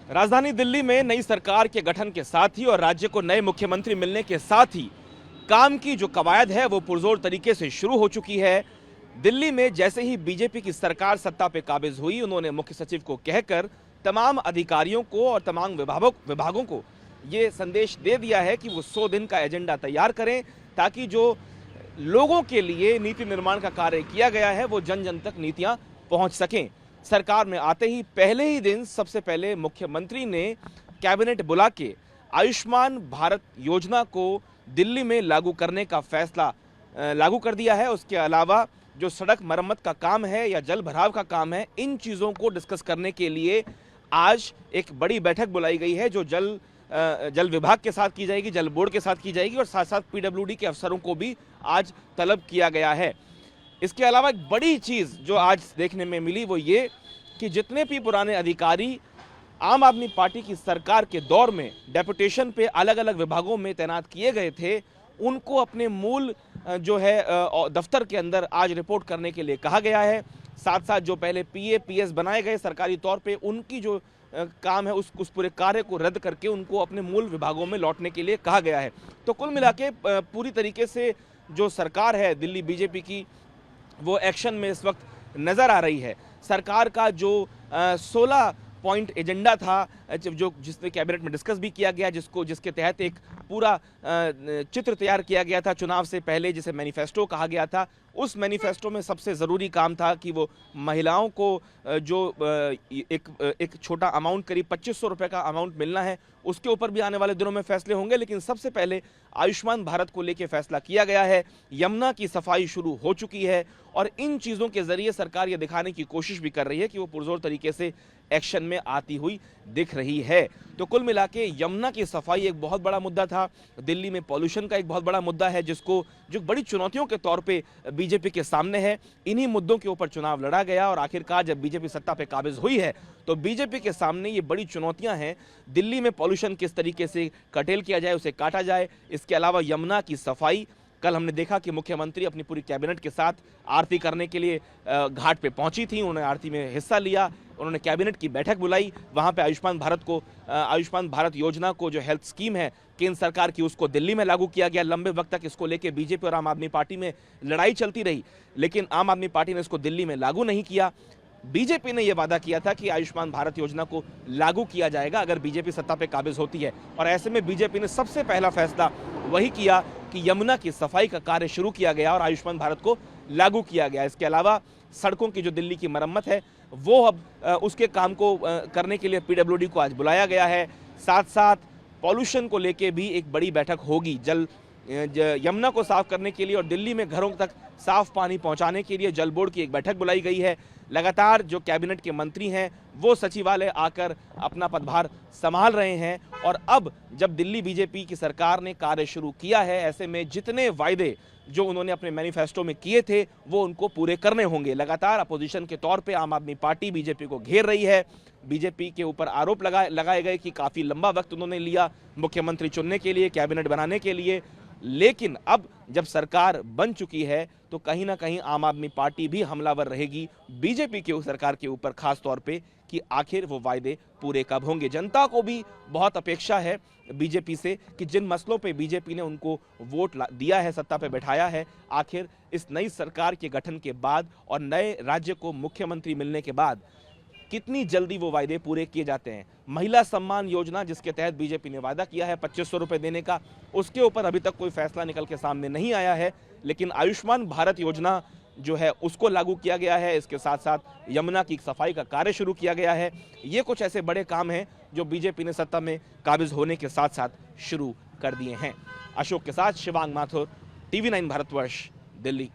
राजधानी दिल्ली में नई सरकार के गठन के साथ ही और राज्य को नए मुख्यमंत्री मिलने के साथ ही काम की जो कवायद है वो पुरजोर तरीके से शुरू हो चुकी है। दिल्ली में जैसे ही बीजेपी की सरकार सत्ता पे काबिज हुई, उन्होंने मुख्य सचिव को कहकर तमाम अधिकारियों को और तमाम विभागों को ये संदेश दे दिया है कि वो 100 दिन का एजेंडा तैयार करें, ताकि जो लोगों के लिए नीति निर्माण का कार्य किया गया है वो जन जन तक नीतियां पहुंच सकें। सरकार में आते ही पहले ही दिन सबसे पहले मुख्यमंत्री ने कैबिनेट बुला के आयुष्मान भारत योजना को दिल्ली में लागू करने का फैसला लागू कर दिया है। उसके अलावा जो सड़क मरम्मत का काम है या जल भराव का काम है, इन चीज़ों को डिस्कस करने के लिए आज एक बड़ी बैठक बुलाई गई है, जो जल विभाग के साथ की जाएगी, जल बोर्ड के साथ की जाएगी और साथ साथ पीडब्ल्यूडी के अफसरों को भी आज तलब किया गया है। इसके अलावा एक बड़ी चीज़ जो आज देखने में मिली वो ये कि जितने भी पुराने अधिकारी आम आदमी पार्टी की सरकार के दौर में डेपुटेशन पे अलग अलग विभागों में तैनात किए गए थे, उनको अपने मूल जो है दफ्तर के अंदर आज रिपोर्ट करने के लिए कहा गया है। साथ साथ जो पहले पीए पीएस बनाए गए सरकारी तौर पे, उनकी जो काम है उस पूरे कार्य को रद्द करके उनको अपने मूल विभागों में लौटने के लिए कहा गया है। तो कुल मिला के पूरी तरीके से जो सरकार है दिल्ली बीजेपी की, वो एक्शन में इस वक्त नज़र आ रही है। सरकार का जो 16 पॉइंट एजेंडा था, जिसने कैबिनेट में डिस्कस भी किया गया, जिसके तहत एक पूरा चित्र तैयार किया गया था चुनाव से पहले, जिसे मैनिफेस्टो कहा गया था। उस मैनिफेस्टो में सबसे ज़रूरी काम था कि वो महिलाओं को जो एक छोटा अमाउंट, करीब 2500 रुपये का अमाउंट मिलना है, उसके ऊपर भी आने वाले दिनों में फैसले होंगे। लेकिन सबसे पहले आयुष्मान भारत को लेकर फैसला किया गया है। यमुना की सफाई शुरू हो चुकी है और इन चीज़ों के ज़रिए सरकार ये दिखाने की कोशिश भी कर रही है कि वो पुरजोर तरीके से एक्शन में आती हुई दिख रही है। तो कुल मिला के यमुना की सफाई एक बहुत बड़ा मुद्दा था। दिल्ली में पॉल्यूशन का एक बहुत बड़ा मुद्दा है, जो बड़ी चुनौतियों के तौर पे बीजेपी के सामने है। इन्हीं मुद्दों के ऊपर चुनाव लड़ा गया और आखिरकार जब बीजेपी सत्ता पे काबिज हुई है तो बीजेपी के सामने ये बड़ी चुनौतियां हैं। दिल्ली में पॉल्यूशन किस तरीके से कर्टेल किया जाए, उसे काटा जाए। इसके अलावा यमुना की सफाई, कल हमने देखा कि मुख्यमंत्री अपनी पूरी कैबिनेट के साथ आरती करने के लिए घाट पे पहुंची थी, उन्होंने आरती में हिस्सा लिया, उन्होंने कैबिनेट की बैठक बुलाई। वहां पे आयुष्मान भारत योजना को, जो हेल्थ स्कीम है केंद्र सरकार की, उसको दिल्ली में लागू किया गया। लंबे वक्त तक इसको लेके बीजेपी और आम आदमी पार्टी में लड़ाई चलती रही, लेकिन आम आदमी पार्टी ने इसको दिल्ली में लागू नहीं किया। बीजेपी ने यह वादा किया था कि आयुष्मान भारत योजना को लागू किया जाएगा अगर बीजेपी सत्ता पे काबिज होती है, और ऐसे में बीजेपी ने सबसे पहला फैसला वही किया कि यमुना की सफाई का कार्य शुरू किया गया और आयुष्मान भारत को लागू किया गया। इसके अलावा सड़कों की जो दिल्ली की मरम्मत है वो अब उसके काम को करने के लिए पीडब्ल्यूडी को आज बुलाया गया है। साथ साथ पॉल्यूशन को लेके भी एक बड़ी बैठक होगी। यमुना को साफ करने के लिए और दिल्ली में घरों तक साफ पानी पहुंचाने के लिए जल बोर्ड की एक बैठक बुलाई गई है। लगातार जो कैबिनेट के मंत्री हैं वो सचिवालय आकर अपना पदभार संभाल रहे हैं और अब जब दिल्ली बीजेपी की सरकार ने कार्य शुरू किया है, ऐसे में जितने वायदे जो उन्होंने अपने मैनिफेस्टो में किए थे वो उनको पूरे करने होंगे। लगातार अपोजिशन के तौर पे आम आदमी पार्टी बीजेपी को घेर रही है। बीजेपी के ऊपर आरोप लगाए गए कि काफ़ी लंबा वक्त उन्होंने लिया मुख्यमंत्री चुनने के लिए, कैबिनेट बनाने के लिए। लेकिन अब जब सरकार बन चुकी है तो कहीं ना कहीं आम आदमी पार्टी भी हमलावर रहेगी बीजेपी की सरकार के ऊपर, खास तौर पे कि आखिर वो वायदे पूरे कब होंगे। जनता को भी बहुत अपेक्षा है बीजेपी से कि जिन मसलों पे बीजेपी ने उनको वोट दिया है, सत्ता पे बैठाया है, आखिर इस नई सरकार के गठन के बाद और नए राज्य को मुख्यमंत्री मिलने के बाद कितनी जल्दी वो वायदे पूरे किए जाते हैं। महिला सम्मान योजना, जिसके तहत बीजेपी ने वादा किया है 2500 रुपये देने का, उसके ऊपर अभी तक कोई फैसला निकल के सामने नहीं आया है। लेकिन आयुष्मान भारत योजना जो है उसको लागू किया गया है। इसके साथ साथ यमुना की सफाई का कार्य शुरू किया गया है। ये कुछ ऐसे बड़े काम हैं जो बीजेपी ने सत्ता में काबिज होने के साथ साथ शुरू कर दिए हैं। अशोक के साथ शिवांग माथुर, TV9 भारतवर्ष, दिल्ली।